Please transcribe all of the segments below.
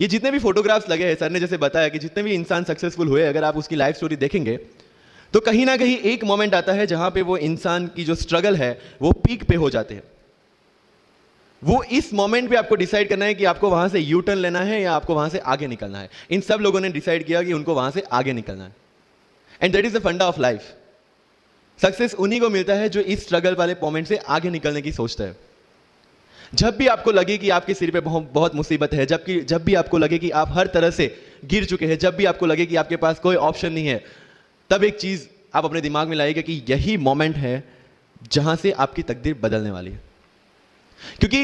ये जितने भी फोटोग्राफ्स लगे हैं, सर ने जैसे बताया कि जितने भी इंसान सक्सेसफुल हुए, अगर आप उसकी लाइफ स्टोरी देखेंगे तो कहीं ना कहीं एक मोमेंट आता है जहां पे वो इंसान की जो स्ट्रगल है वो पीक पे हो जाते हैं। वो इस मोमेंट पे आपको डिसाइड करना है कि आपको वहां से यू टर्न लेना है या आपको वहां से आगे निकलना है। इन सब लोगों ने डिसाइड किया कि उनको वहां से आगे निकलना है। एंड दैट इज द फंडा ऑफ लाइफ। सक्सेस उन्हीं को मिलता है जो इस स्ट्रगल वाले मोमेंट से आगे निकलने की सोचता है। जब भी आपको लगे कि आपके सिर पे बहुत मुसीबत है, जब भी आपको लगे कि आप हर तरह से गिर चुके हैं, जब भी आपको लगे कि आपके पास कोई ऑप्शन नहीं है, तब एक चीज आप अपने दिमाग में लाइएगा कि यही मोमेंट है जहां से आपकी तकदीर बदलने वाली है। क्योंकि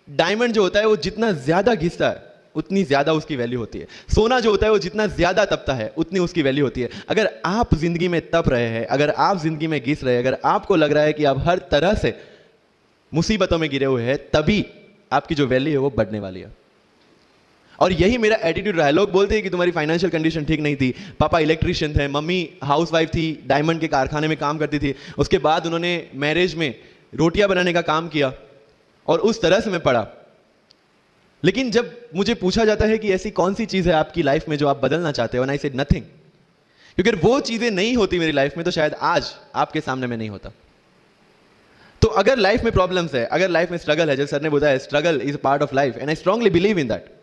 डायमंड जो होता है वो जितना ज्यादा घिसता है उतनी ज्यादा उसकी वैल्यू होती है। सोना जो होता है वो जितना ज्यादा तपता है उतनी उसकी वैल्यू होती है। अगर आप जिंदगी में तप रहे हैं, अगर आप जिंदगी में घिस रहे हैं, अगर आपको लग रहा है कि आप हर तरह से मुसीबतों में गिरे हुए हैं, तभी आपकी जो वैल्यू है वो बढ़ने वाली है। और यही मेरा एटीट्यूड रहा है। लोग बोलते हैं कि तुम्हारी फाइनेंशियल कंडीशन ठीक नहीं थी, पापा इलेक्ट्रिशियन थे, मम्मी हाउसवाइफ थी, डायमंड के कारखाने में काम करती थी, उसके बाद उन्होंने मैरिज में रोटियां बनाने का काम किया और उस तरह से मैं पढ़ा। लेकिन जब मुझे पूछा जाता है कि ऐसी कौन सी चीज है आपकी लाइफ में जो आप बदलना चाहते हो, एंड आई सेड नथिंग। क्योंकि अगर वो चीजें नहीं होती मेरी लाइफ में तो शायद आज आपके सामने मैं नहीं होता। तो अगर लाइफ में प्रॉब्लम्स है, अगर लाइफ में स्ट्रगल है, जैसे सर ने बताया struggle is a part of life and I strongly believe in that.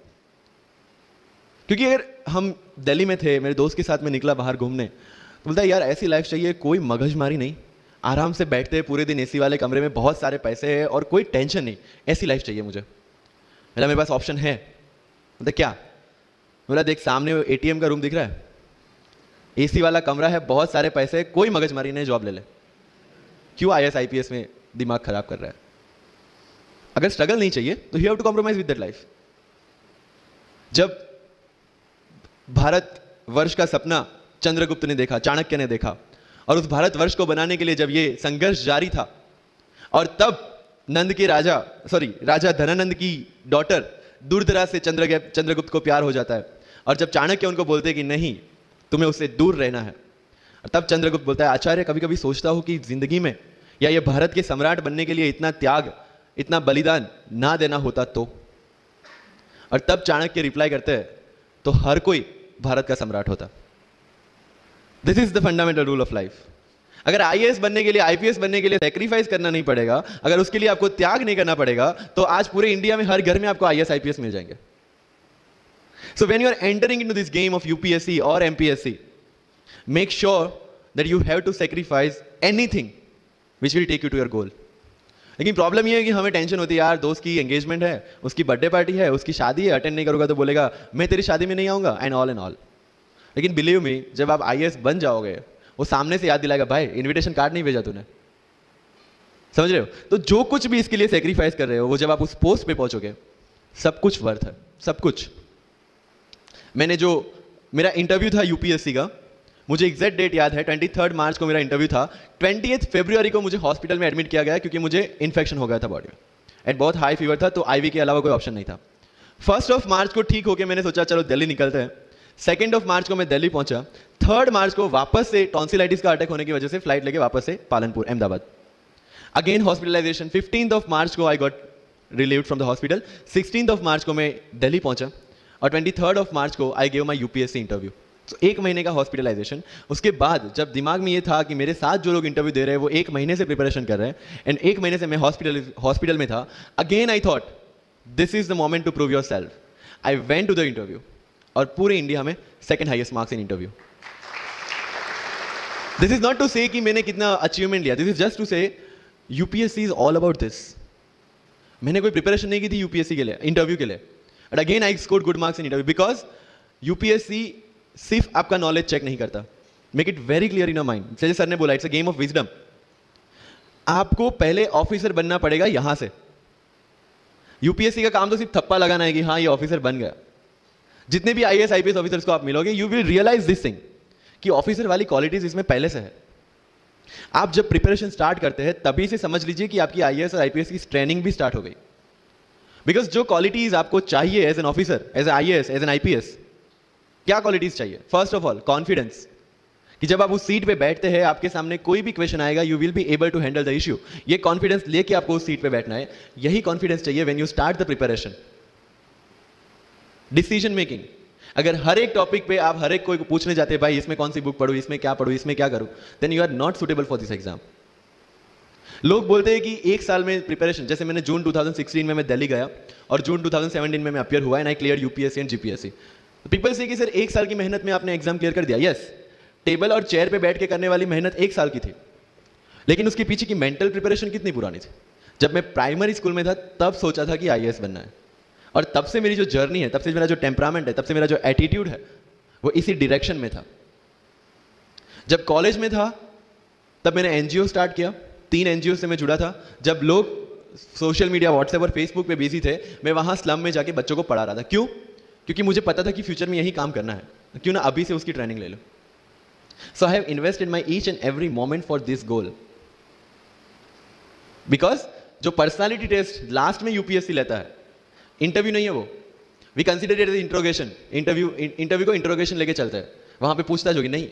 क्योंकि अगर हम दिल्ली में थे, मेरे दोस्त के साथ में निकला बाहर घूमने, तो बोलता है यार ऐसी लाइफ चाहिए, कोई मगजमारी नहीं, आराम से बैठते हैं पूरे दिन एसी वाले कमरे में, बहुत सारे पैसे हैं और कोई टेंशन नहीं, ऐसी लाइफ चाहिए मुझे। बोला मेरे पास ऑप्शन है। बोलता क्या? बोला देख सामने एटीएम का रूम दिख रहा है, एसी वाला कमरा है, बहुत सारे पैसे, कोई मगजमारी नहीं, जॉब ले ले। क्यों आईएएस आईपीएस में दिमाग खराब कर रहा है? अगर स्ट्रगल नहीं चाहिए तो you have to compromise with that life. जब भारत वर्ष का सपना चंद्रगुप्त ने देखा, चाणक्य ने देखा, और उस भारत वर्ष को बनाने के लिए जब ये संघर्ष जारी था, और तब नंद के राजा धनानंद की डॉटर दूरदराज से चंद्रगुप्त को प्यार हो जाता है, और जब चाणक्य उनको बोलते हैं कि नहीं तुम्हें उससे दूर रहना है, तब चंद्रगुप्त बोलता है आचार्य कभी कभी सोचता हूं कि जिंदगी में या ये भारत के सम्राट बनने के लिए इतना त्याग, इतना बलिदान ना देना होता तो। और तब चाणक्य रिप्लाई करते हैं तो हर कोई भारत का सम्राट होता। This is the fundamental rule of life. अगर आईएएस बनने के लिए, आईपीएस बनने के लिए सैक्रिफाइस करना नहीं पड़ेगा, अगर उसके लिए आपको त्याग नहीं करना पड़ेगा, तो आज पूरे इंडिया में हर घर में आपको आईएएस आईपीएस मिल जाएंगे। So when you are entering into this game of UPSC और MPSC, make sure that you have to sacrifice anything which will take you to your goal. लेकिन प्रॉब्लम यह है कि हमें टेंशन होती है, यार दोस्त की एंगेजमेंट है, उसकी बर्थडे पार्टी है, उसकी शादी है, अटेंड नहीं करूंगा तो बोलेगा मैं तेरी शादी में नहीं आऊंगा, एंड ऑल। लेकिन बिलीव मी, जब आप आईएएस बन जाओगे, वो सामने से याद दिलाएगा भाई इनविटेशन कार्ड नहीं भेजा तूने। समझ रहे हो? तो जो कुछ भी इसके लिए सेक्रीफाइस कर रहे हो, वो जब आप उस पोस्ट पे पहुंचोगे, सब कुछ वर्थ है, सब कुछ। मेरा इंटरव्यू था यूपीएससी का, मुझे एग्जैक्ट डेट याद है, 23 मार्च को मेरा इंटरव्यू था। 20 फरवरी को मुझे हॉस्पिटल में एडमिट किया गया क्योंकि मुझे इन्फेक्शन हो गया था बॉडी में, एंड बहुत हाई फीवर था, तो आईवी के अलावा कोई ऑप्शन नहीं था। 1 मार्च को ठीक होकर मैंने सोचा चलो दिल्ली निकलते हैं। 2 मार्च को मैं दिल्ली पहुंचा। 3 मार्च को वापस से टॉन्सिलाइटिस का अटैक होने की वजह से फ्लाइट लेके वापस से पालनपुर, अहमदाबाद, अगेन हॉस्पिटलाइजेशन। 15 मार्च को I got relieved from the hospital. 16 मार्च को मैं दिल्ली पहुंचा, और 23 मार्च को I gave my UPSC interview. तो 1 महीने का हॉस्पिटलाइजेशन। उसके बाद जब दिमाग में ये था कि मेरे साथ जो लोग इंटरव्यू दे रहे हैं वो 1 महीने से प्रिपरेशन कर रहे हैं, एंड 1 महीने से मैं हॉस्पिटल में था, again I thought this is the moment to prove yourself. I went to the interview, और पूरे इंडिया में 2nd highest marks in interview. This is not to say कि मैंने कितना अचीवमेंट लिया, this is just to say UPSC is all about this. मैंने कोई preparation नहीं की थी यूपीएससी के लिए, इंटरव्यू के लिए, but again I scored good marks in interview, because UPSC सिर्फ आपका नॉलेज चेक नहीं करता। Make it very clear in your mind, जैसे सर ने बोला it's a game of wisdom. आपको पहले ऑफिसर बनना पड़ेगा यहां से। यूपीएससी का काम तो सिर्फ थप्पा लगाना है कि हाँ ये ऑफिसर बन गया। जितने भी आईएएस आईपीएस ऑफिसर्स को आप मिलोगे, you will realise this thing कि ऑफिसर वाली क्वालिटीज इसमें पहले से है। आप जब प्रिपरेशन स्टार्ट करते हैं तभी से समझ लीजिए कि आपकी आईएएस और आईपीएस की ट्रेनिंग भी स्टार्ट हो गई। बिकॉज जो क्वालिटीज आपको चाहिए as an officer, as an IAS, as an IPS, क्या क्वालिटीज चाहिए? फर्स्ट ऑफ ऑल कॉन्फिडेंस, कि जब आप उस सीट पे बैठते हैं, आपके सामने कोई भी क्वेश्चन आएगा, you will be able to handle the issue. ये कॉन्फिडेंस लेके आपको उस सीट पे बैठना है। यही कॉन्फिडेंस चाहिए when you start the preparation. Decision making, अगर हर एक टॉपिक पे आप हर एक कोई को पूछने जाते हैं भाई इसमें कौन सी बुक पढ़ूं, इसमें क्या पढ़ूं, इसमें क्या करूं, then you are not suitable for this exam. लोग बोलते हैं कि एक साल में प्रिपरेशन, जैसे मैंने जून 2016 में मैं दिल्ली गया और जून 2017 में मैं अपियर हुआ and I clear UPSC and GPSC. People से कि सर एक साल की मेहनत में आपने एग्जाम क्लियर कर दिया। यस, टेबल और चेयर पे बैठ के करने वाली मेहनत एक साल की थी, लेकिन उसके पीछे की मेंटल प्रिपरेशन कितनी पुरानी थी। जब मैं प्राइमरी स्कूल में था तब सोचा था कि आईएएस बनना है, और तब से मेरी जो जर्नी है, तब से मेरा जो टेम्परामेंट है, तब से मेरा जो एटीट्यूड है वो इसी डायरेक्शन में था। जब कॉलेज में था तब मैंने एनजीओ स्टार्ट किया, 3 एनजीओ से मैं जुड़ा था। जब लोग सोशल मीडिया व्हाट्सएप और फेसबुक पे बिजी थे, मैं वहां स्लम में जाके बच्चों को पढ़ा रहा था। क्यों? क्योंकि मुझे पता था कि फ्यूचर में यही काम करना है, क्यों ना अभी से उसकी ट्रेनिंग ले लो। So I have invested my each and every moment for this goal, because जो पर्सनालिटी टेस्ट लास्ट में यूपीएससी लेता है, इंटरव्यू नहीं है वो, we consider it as interrogation. Interview को इंट्रोगेशन लेके चलते हैं, वहां पे पूछताछ होगी नहीं।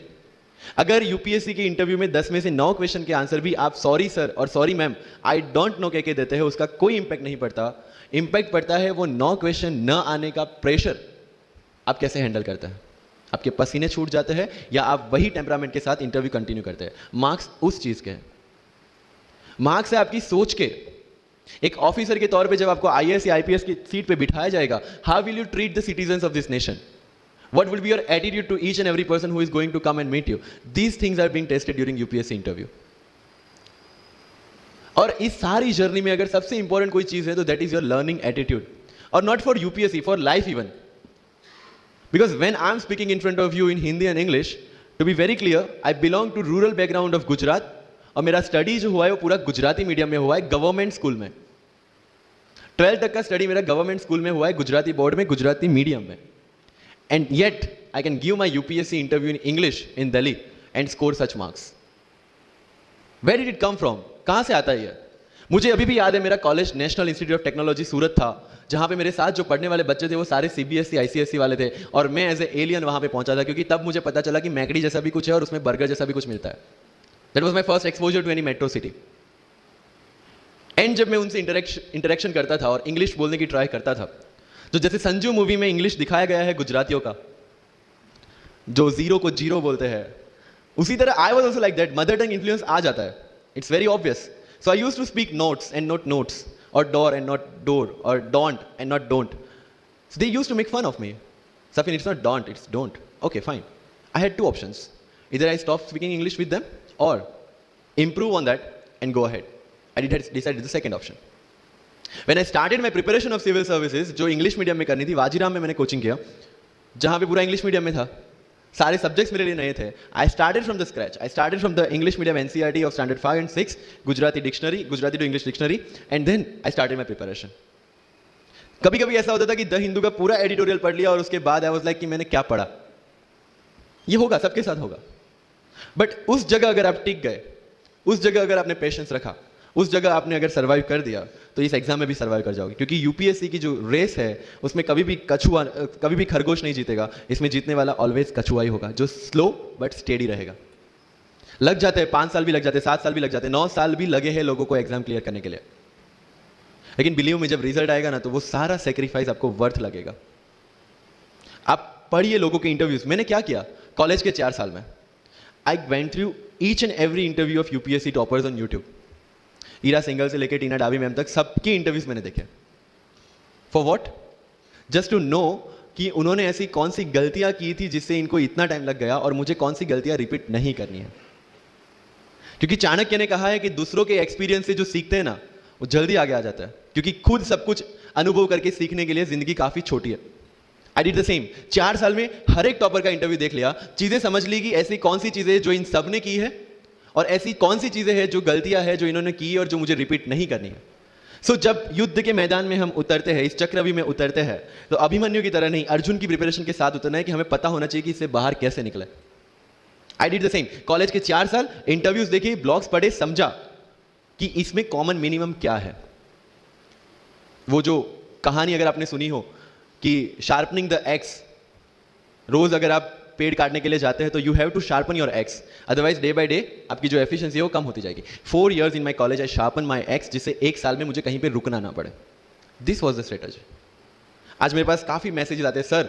अगर यूपीएससी के इंटरव्यू में 10 में से 9 क्वेश्चन के आंसर भी आप सॉरी सर और sorry ma'am, I don't know कह के देते हैं, उसका कोई इंपैक्ट नहीं पड़ता। इंपैक्ट पड़ता है वो 9 क्वेश्चन न आने का प्रेशर आप कैसे हैंडल करते हैं। आपके पसीने छूट जाते हैं या आप वही टेम्परामेंट के साथ इंटरव्यू कंटिन्यू करते हैं। मार्क्स उस चीज के हैं, मार्क्स है आपकी सोच के। एक ऑफिसर के तौर पे जब आपको आईएएस या आईपीएस की सीट पे बिठाया जाएगा, how will you treat the citizens of this nation? What will be your attitude to each and every person who is going to come and meet you? These things are being tested during UPSC interview. और इस सारी journey में अगर सबसे important कोई चीज है तो that is your learning attitude, और not for UPSC, for life even. Because when I am speaking in front of you in Hindi and English, to be very clear, I belong to rural background of Gujarat, और मेरा study जो हुआ है वो पूरा Gujarati medium में हुआ है, गवर्नमेंट स्कूल में। 12th तक का स्टडी मेरा गवर्नमेंट स्कूल में हुआ है, गुजराती बोर्ड में, गुजराती मीडियम में। And yet, I can give my UPSC interview in English in Delhi and score such marks. Where did it come from? कहाँ से आता है ये? मुझे अभी भी याद है, मेरा college national institute of technology Surat था, जहाँ पे मेरे साथ जो पढ़ने वाले बच्चे थे वो सारे सीबीएसई आईसीएसई वाले थे, और मैं एज ए एलियन वहाँ पे पहुँचा था, क्योंकि तब मुझे पता चला कि मैकडी जैसा भी कुछ है और उसमें बर्गर जैसा भी कुछ मिलता है। That was my first exposure to any metro city. And जब मैं उनसे इंटरेक्शन करता था और इंग्लिश बोलने की ट्राई करता था, जो जैसे संजू मूवी में इंग्लिश दिखाया गया है गुजरातियों का, जो जीरो को जीरो बोलते हैं, उसी तरह I was also like that. Mother tongue influence आ जाता है, it's very obvious. So I used to speak notes and not notes, और डोर एंड नॉट डोर, और don't and not don't. So they used to make fun of me. Safin, it's not don't, it's don't. Okay fine, I had 2 options, either I stop speaking English with them or improve on that and go ahead. I decided the second option. When I started my preparation of civil services, जो English medium में करनी थी, वाजीराम में मैंने coaching किया, जहाँ पे पूरा इंग्लिश मीडियम में था, सारे सब्जेक्ट्स मेरे लिए नए थे। I started from the scratch, I started from the English medium NCERT of standard 5 and 6, Gujarati dictionary, Gujarati to English dictionary, and then I started my preparation. कभी कभी ऐसा होता था कि द हिंदू का पूरा एडिटोरियल पढ़ लिया और उसके बाद आई वाज लाइक कि मैंने क्या पढ़ा। ये होगा, सबके साथ होगा। बट उस जगह अगर आप टिक गए, उस जगह अगर आपने पेशेंस रखा, उस जगह आपने अगर सर्वाइव कर दिया, तो इस एग्जाम में भी सर्वाइव कर जाओगे। क्योंकि यूपीएससी की जो रेस है उसमें कभी भी खरगोश नहीं जीतेगा, इसमें जीतने वाला ऑलवेज कछुआ ही होगा, जो स्लो बट स्टेडी रहेगा। लग जाते हैं 5 साल भी लग जाते हैं, 7 साल भी लग जाते हैं, 9 साल भी लगे हैं लोगों को एग्जाम क्लियर करने के लिए। लेकिन बिलीव में जब रिजल्ट आएगा ना, तो वो सारा सेक्रीफाइस आपको वर्थ लगेगा। आप पढ़िए लोगों के इंटरव्यूज। मैंने क्या किया कॉलेज के 4 साल में, I went through each and every interview of UPSC toppers on YouTube. Ira Singhal से लेकर टीना डावी मैम तक सबकी इंटरव्यूज मैंने देखे। For what? Just to know कि उन्होंने ऐसी कौन सी गलतियां की थी जिससे इनको इतना टाइम लग गया, और मुझे कौन सी गलतियां रिपीट नहीं करनी है। क्योंकि चाणक्य ने कहा है कि दूसरों के एक्सपीरियंस से जो सीखते हैं ना, वो जल्दी आगे आ जाता है, क्योंकि खुद सब कुछ अनुभव करके सीखने के लिए जिंदगी काफी छोटी है। I did the same. 4 साल में हर एक टॉपर का इंटरव्यू देख लिया, चीजें समझ ली कि ऐसी कौन सी चीजें जो इन सब ने की है, और ऐसी कौन सी चीजें हैं जो गलतियां हैं जो इन्होंने की और जो मुझे रिपीट नहीं करनी है। सो जब युद्ध के मैदान में हम उतरते हैं, इस चक्रव्यूह में उतरते हैं, तो अभिमन्यु की तरह नहीं, अर्जुन की प्रिपरेशन के साथ उतरना है कि हमें पता होना चाहिए कि इससे बाहर कैसे निकले। I did the same. College के 4 साल इंटरव्यूज देखे, ब्लॉग्स पढ़े, समझा कि इसमें कॉमन मिनिमम क्या है। वो जो कहानी अगर आपने सुनी हो कि शार्पनिंग द एक्स, रोज अगर आप पेड़ काटने के लिए जाते हैं तो you have to sharpen your axe, otherwise day by day आपकी जो एफिशिएंसी है वो कम होती जाएगी। 4 years in my college I sharpen my x, जिससे 1 साल में मुझे कहीं पे रुकना ना पड़े। This was the strategy. आज मेरे पास काफी मैसेजेस आते हैं, sir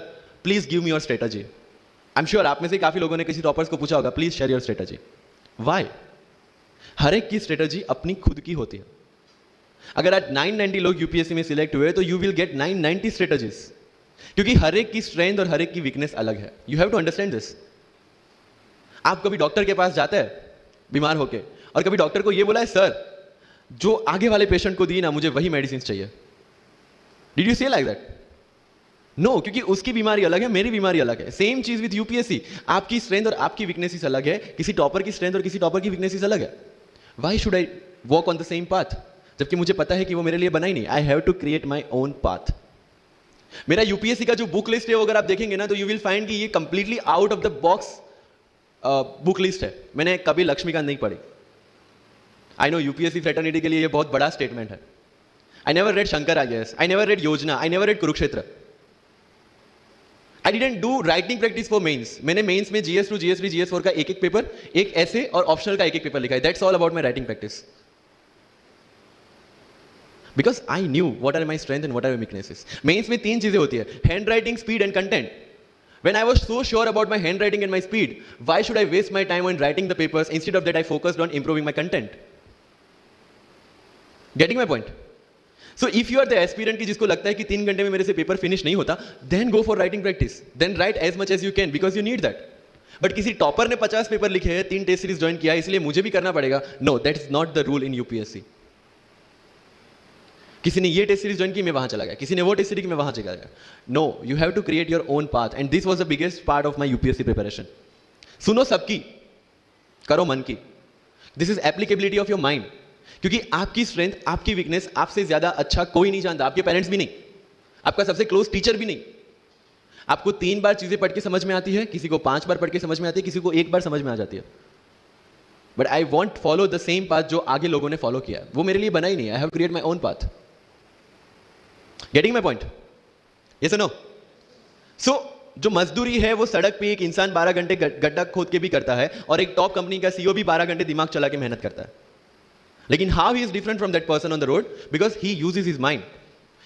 please give me your strategy. I am sure आप में से काफी लोगों ने किसी टॉपर्स को पूछा होगा, please share your strategy. Why? हर एक की स्ट्रेटजी अपनी खुद की होती है। अगर आज 990 लोग यूपीएससी में सिलेक्ट हुए तो यू विल गेट 990 स्ट्रेटजीज, क्योंकि हर एक की स्ट्रेंथ और हर एक की वीकनेस अलग है। You have to understand this. आप कभी डॉक्टर के पास जाते हैं बीमार होके, और कभी डॉक्टर को यह बोला है, सर जो आगे वाले पेशेंट को दी ना, मुझे वही मेडिसिन चाहिए। डिड यू से लाइक दैट? नो, क्योंकि उसकी बीमारी अलग है, मेरी बीमारी अलग है। सेम चीज विद यूपीएससी, आपकी स्ट्रेंथ और आपकी वीकनेसेस अलग है, किसी टॉपर की स्ट्रेंथ और किसी टॉपर की वीकनेसेस अलग है। Why should I walk on the same path, जबकि मुझे पता है कि वो मेरे लिए बना ही नहीं। I have to create my own path. मेरा यूपीएससी का जो बुक लिस्ट है, वो अगर आप देखेंगे ना, तो यू विल फाइंड कि ये completely out of the box book list है। मैंने कभी लक्ष्मीकांत नहीं पढ़ी। आई नो यूपीएससी फ्रेटर्निटी के लिए ये बहुत बड़ा स्टेटमेंट है। I never read Shankar IAS, I never read Yojana, I never read Kurukshetra. I didn't do writing practice for mains. मैंने मेंस में GS2, GS3, GS4 का एक एक पेपर, एक ऐसे और ऑप्शनल का एक एक पेपर लिखा है। That's all about my writing practice, because I knew what are my strength and what are my weaknesses. Mains में 3 चीजें होती है, handwriting, speed and content. When I was so sure about my handwriting and my speed, why should I waste my time on writing the papers? Instead of that, I focused on improving my content. Getting my point? So if you are the aspirant की जिसको लगता है कि 3 घंटे में मेरे से paper finish नहीं होता, then go for writing practice. Then write as much as you can because you need that. But किसी टॉपर ने 50 पेपर लिखे हैं, 3 टेस्ट सीरीज ज्वाइन किया, इसलिए मुझे भी करना पड़ेगा। No, that is not the rule in UPSC. किसी ने ये टेस्ट सीरीज ज्वाइन की, मैं वहां चला गया, किसी ने वो टेस्ट सीरीज की, मैं वहां चला गया। No, you have to create your own path, and this was the biggest part of my UPSC preparation. सुनो सबकी, करो मन की। This is applicability of your mind, क्योंकि आपकी स्ट्रेंथ, आपकी वीकनेस आपसे ज्यादा अच्छा कोई नहीं जानता। आपके पेरेंट्स भी नहीं, आपका सबसे क्लोज टीचर भी नहीं। आपको 3 बार चीजें पढ़ के समझ में आती है, किसी को 5 बार पढ़ के समझ में आती है, किसी को 1 बार समझ में आ जाती है। But I want follow the same path जो आगे लोगों ने फॉलो किया। वो मेरे लिए बना ही नहीं। I have create my own path. Getting my point? Yes or no? So, जो मजदूरी है वो सड़क पे एक इंसान 12 घंटे गड्ढा खोद के भी करता है, और एक टॉप कंपनी का सीईओ भी 12 घंटे दिमाग चला के मेहनत करता है। लेकिन how he is different from that person on the road? Because he uses his mind.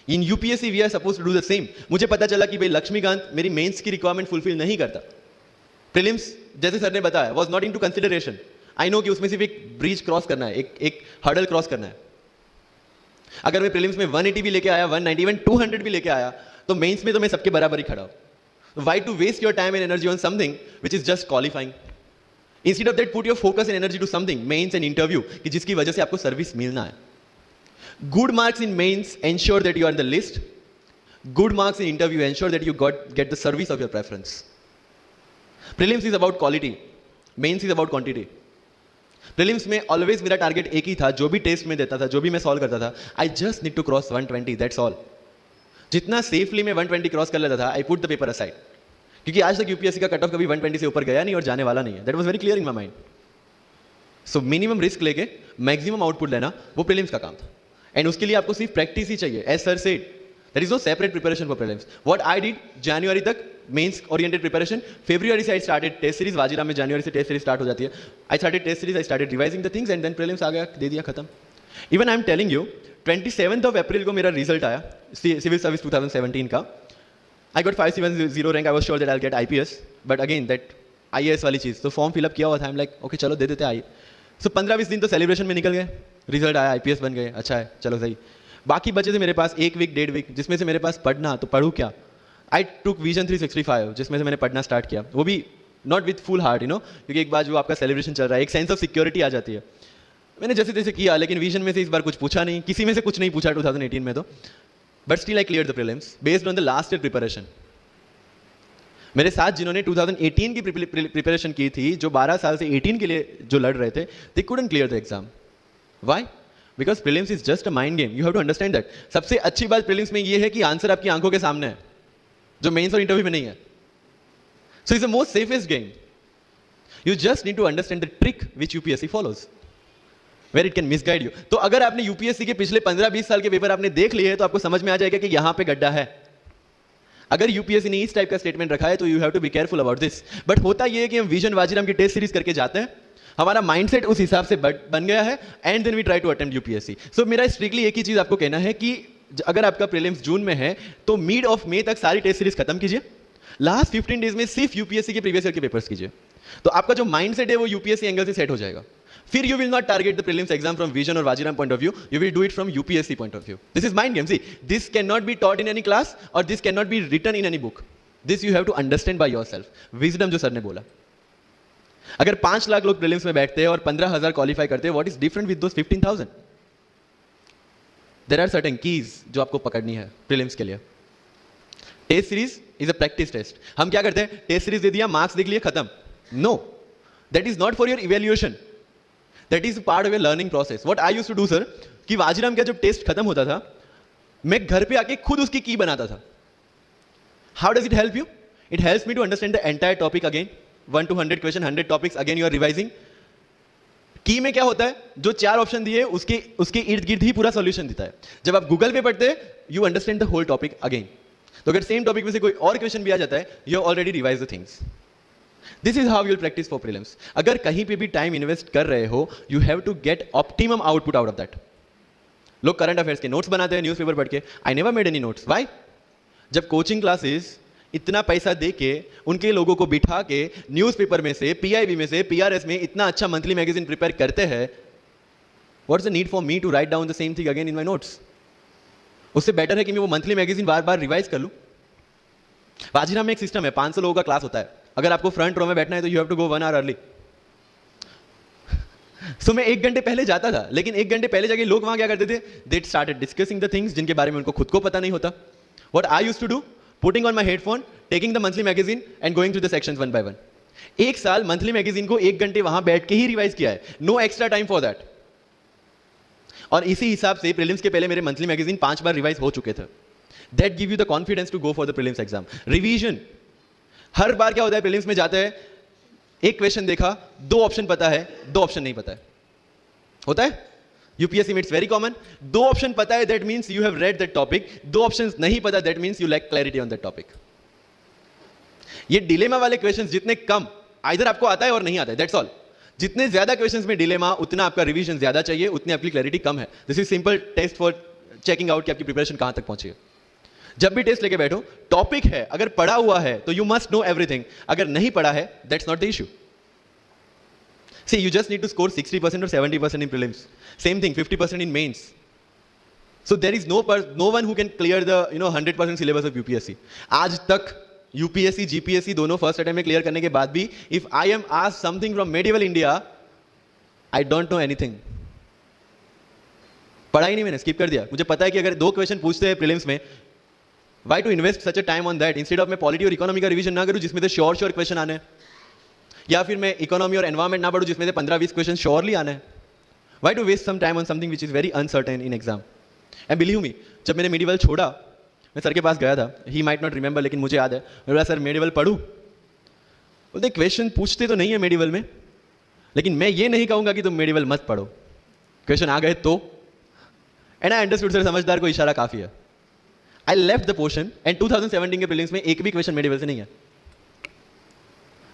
In UPSC we are suppose to do the same. मुझे पता चला कि भाई लक्ष्मीकांत मेरी मेंस की रिक्वायरमेंट फुलफिल नहीं करता। प्रीलिम्स जैसे सर ने बताया was not into consideration. I know कि उसमें सिर्फ एक ब्रिज क्रॉस करना है, एक हर्डल क्रॉस करना है। अगर मैं प्रीलिम्स में 180 भी लेके आया, 190, इवन 200 भी लेके आया, तो मेंस में तो मैं सबके बराबर ही खड़ा हूं। Why to waste your time and energy on something which is just qualifying? Instead of that put your focus and energy to something, mains and interview, कि जिसकी वजह से आपको सर्विस मिलना है। Good marks in mains ensure that you are in the list. Good marks in interview ensure that you get the service of your preference. Prelims is about quality, mains is about quantity. Prelims में always मेरा target एक ही था, जो भी test में देता था, जो भी मैं सॉल्व करता था, I just need to cross 120, that's all. जितना सेफली मैं 120 क्रॉस कर लेता था, I put the paper aside, क्योंकि आज तक यूपीएससी का कट ऑफ कभी 120 से ऊपर गया नहीं और जाने वाला नहीं है। That was very clear in my mind. So minimum risk लेके मैक्सिमम आउटपुट लेना, वो प्रीलिम्स का काम था। एंड उसके लिए आपको सिर्फ प्रैक्टिस ही चाहिए। As sir said, there is no separate preparation for prelims. What I did, January तक मेंस ओरिएंटेड प्रिपरेशन, February से I started test series. Vajiram में January से टेस्ट सीरीज स्टार्ट हो जाती है। I started test series, I started revising the things, and then prelims आ गया, दे दिया, खत्म। Even I am telling you, 27th of April को मेरा रिजल्ट आया सिविल सर्विस 2017 का। I got 570 rank. I was sure that I'll get IPS, but again that IAS वाली चीज़, तो फॉर्म फिलअप किया हुआ था। I'm like, okay चलो दे देते आई। So 15-20 दिन तो सेलिब्रेशन में निकल गए, रिजल्ट आया, IPS बन गए, अच्छा है, चलो सही। बाकी बचे थे मेरे पास 1 वीक 1.5 वीक, जिसमें से मेरे पास पढ़ना, तो पढ़ूँ क्या? आई टुक विजन 365, जिसमें से मैंने पढ़ना स्टार्ट किया, वो भी not with full heart, you know, क्योंकि एक बार जो आपका सेलिब्रेशन चल रहा है, एक सेंस ऑफ सिक्योरिटी आ जाती है। मैंने जैसे तैसे किया, लेकिन विजन में से इस बार कुछ पूछा नहीं, किसी में से कुछ नहीं पूछा 2018 में तो, but still I clear the prelims based on the last year preparation. मेरे साथ जिन्होंने 2018 की प्रिपरेशन की थी, जो 12 साल से 18 के लिए जो लड़ रहे थे, they couldn't clear the exam. Why? Because prelims is just a mind game, you have to understand that. सबसे अच्छी बात प्रीलिम्स में ये है कि आंसर आपकी आंखों के सामने है, जो मेंस और इंटरव्यू में नहीं है। So it's the most safest game. You just need to understand the trick which UPSC follows, where it can misguide you. तो अगर आपने यूपीएससी के पिछले 15-20 साल के पेपर आपने देख लिए हैं, तो आपको समझ में आ जाएगा कि यहां पे गड्ढा है। अगर यूपीएससी ने इस टाइप का स्टेटमेंट रखा है, तो you have to be careful about this. But होता यह है कि हम विजन वाजीराम की टेस्ट सीरीज करके जाते हैं, हमारा माइंडसेट उस हिसाब से बन गया है, and then we try to attempt UPSC. So मेरा स्ट्रिक्टली एक ही चीज आपको कहना है कि अगर आपका प्रीलिम्स जून में है तो मिड ऑफ मई तक सारी टेस्ट सीरीज खत्म कीजिए, लास्ट 15 डेज में सिर्फ यूपीएससी के प्रीवियस ईयर के पेपर्स कीजिए, तो आपका जो माइंडसेट है वो यूपीएससी एंगल से सेट हो जाएगा। फिर you will not target the prelims exam from Vision और Vajiram point of view, you will do it from UPSC point of view. This is mind game, see this can not be taught in any class और this can not be written in any book, this you have to understand by yourself. Wisdom जो sir ने बोला, अगर 5 लाख लोग prelims में बैठते हैं और 15,000 क्वालिफाई करते हैं, what is different with those 15,000? There are certain keys जो आपको पकड़नी है प्रीलिम्स के लिए। Test series is a practice test. हम क्या करते हैं, टेस्ट सीरीज दे दिया, मार्क्स देख लिए, खत्म। No, that is not for your evaluation, that is part of your learning process. What I used to do sir, कि वाजीराम का जब टेस्ट खत्म होता था, मैं घर पे आके खुद उसकी की बनाता था। How does it help you? It helps me to understand the entire topic again, 1 to 100 question, 100 topics, again you are revising. Key में क्या होता है, जो 4 ऑप्शन दिए उसके इर्द गिर्द ही पूरा सॉल्यूशन देता है। जब आप गूगल पे पढ़ते हैं, you understand the whole topic again. तो अगर सेम टॉपिक में से कोई और क्वेश्चन भी आ जाता है, you already revise the things. This is how you will practice for prelims. अगर कहीं पे भी टाइम इन्वेस्ट कर रहे हो, you have to get optimum output out of that. लोग करंट अफेयर्स के नोट्स बनाते हैं न्यूज़पेपर पढ़ के, I never made any notes. Why? जब कोचिंग क्लासेस इतना पैसा दे के उनके लोगों को बिठा के न्यूज़पेपर में से, पीआईबी में से, पीआरएस में इतना अच्छा मंथली मैगजीन प्रिपेयर करते हैं, what's the need for me to write down the same thing again in my notes? उससे बेटर है कि मैं वो मंथली मैगजीन बार बार रिवाइज कर लूं। वाजीराम में एक सिस्टम है, 500 लोगों का क्लास होता है। अगर आपको फ्रंट रो में बैठना है तो you have to go 1 hour early. So मैं 1 घंटे पहले जाता था, लेकिन 1 घंटे पहले जाके लोग वहां क्या करते थे, they started discussing the things जिनके बारे में उनको खुद को पता नहीं होता। What I used to do, putting on my headphone, taking the monthly magazine and going through the sections one by one. 1 साल मंथली मैगजीन को 1 घंटे वहां बैठ के ही रिवाइज किया है, no extra time for that. और इसी हिसाब से प्रीलिम्स के पहले मेरे मंथली मैगजीन 5 बार रिवाइज हो चुके थे। That give you the confidence to go for the prelims exam. Revision, हर बार क्या होता है, प्रीलिम्स में जाते हैं, एक क्वेश्चन देखा, 2 ऑप्शन पता है, 2 ऑप्शन नहीं पता है, होता है यूपीएससी में, इट्स वेरी कॉमन। 2 ऑप्शन पता है, that means you have read that topic, 2 options नहीं पता, that means you lack clarity on that topic. ये डिलेमा वाले क्वेश्चंस जितने कम, आइदर आपको आता है और नहीं आता है, दैट्स ऑल। जितने ज्यादा क्वेश्चंस में डिलेमा, उतना आपका रिवीजन ज्यादा चाहिए, उतनी आपकी क्लैरिटी कम है। This is simple test for checking out कि आपकी प्रिपरेशन कहां तक पहुंची है। जब भी टेस्ट लेके बैठो, टॉपिक है, अगर पढ़ा हुआ है तो यू मस्ट नो एवरीथिंग, अगर नहीं पढ़ा है that's not the issue. See, you just need to score 60% or 70% in prelims. Same thing, 50% in mains. So there is no one who can clear the 100% syllabus of UPSC. आज तक UPSC, GPSC दोनों first attempt में clear करने के बाद भी, if I am asked something from medieval India, I don't know anything. पढ़ा ही नहीं, मैंने स्किप कर दिया। मुझे पता है कि अगर 2 क्वेश्चन पूछते हैं प्रीलिम्स में, why to invest such a time on that instead of मैं पॉलिटी और इकोनॉमी का रिवीजन ना करूं जिसमें से श्योर क्वेश्चन आने हैं, या फिर मैं इकोनॉमी और एनवायरमेंट ना पढ़ूं जिसमें से 15-20 क्वेश्चन श्योरली आने हैं। Why to waste some time on something which is very uncertain in exam? And believe me, जब मैंने मेडिवल छोड़ा, मैं सर के पास गया था, he might not remember, लेकिन मुझे याद है, मैं बोला सर मेडिवल पढ़ूं? बोलते क्वेश्चन पूछते तो नहीं है मेडिवल में, लेकिन मैं ये नहीं कहूंगा कि तुम मेडिवल मत पढ़ो, क्वेश्चन आ गए तो। एंड आई अंडरस्टूड सर, समझदार को इशारा काफी है। I left the portion and 2017 के प्रीलिम्स में एक भी क्वेश्चन मेडिवल से नहीं है।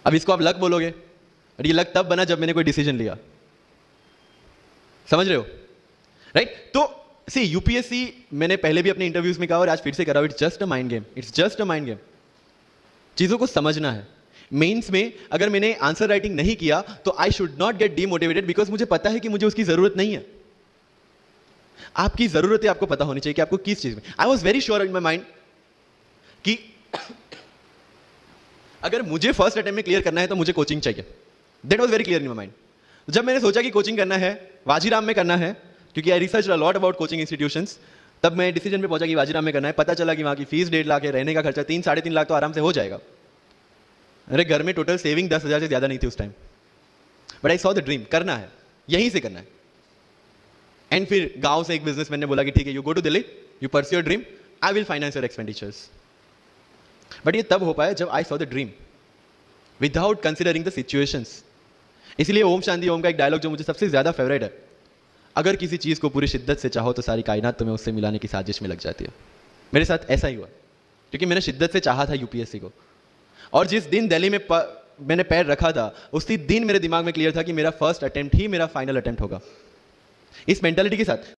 अब इसको आप लक बोलोगे, और ये लक तब बना जब मैंने कोई डिसीजन लिया, समझ रहे हो, राइट? तो सी यूपीएससी, मैंने पहले भी अपने इंटरव्यूज में कहा और आज फिर से कर रहा हूं, it's just a mind game, it's just a mind game. चीजों को समझना है। मेंस में अगर मैंने आंसर राइटिंग नहीं किया तो I should not gate demotivated, because मुझे पता है कि मुझे उसकी जरूरत नहीं है। आपकी जरूरत है, आपको पता होनी चाहिए कि आपको किस चीज में। I was very sure in my mind कि अगर मुझे फर्स्ट अटेम्प्ट में क्लियर करना है तो मुझे कोचिंग चाहिए। That was very clear in my mind. जब मैंने सोचा कि कोचिंग करना है, वाजीराम में करना है, क्योंकि I research a lot about coaching institutions, तब मैं डिसीजन पे पहुंचा कि वाजीराम में करना है। पता चला कि वहां की फीस 1.5 लाख है, रहने का खर्चा 3-3.5 लाख तो आराम से हो जाएगा। मेरे घर में टोटल सेविंग 10,000 से ज्यादा नहीं थी उस time, but I saw the dream, करना है, यहीं से करना है। एंड फिर गांव से एक बिजनेसमैन ने बोला कि ठीक है, you go to Delhi, you pursue your dream, I will finance your expenditures. But ये तब हो पाया जब I saw the dream without considering the situations. इसलिए ओम शांति ओम का एक डायलॉग जो मुझे सबसे ज्यादा फेवरेट है, अगर किसी चीज को पूरी शिद्दत से चाहो तो सारी कायनात तुम्हें उससे मिलाने की साजिश में लग जाती है। मेरे साथ ऐसा ही हुआ, क्योंकि मैंने शिद्दत से चाहा था यूपीएससी को, और जिस दिन दिल्ली में मैंने पैर रखा था, उसी दिन मेरे दिमाग में क्लियर था कि मेरा फर्स्ट अटेम्प्ट ही मेरा फाइनल अटेम्प्ट होगा। इस मेंटालिटी के साथ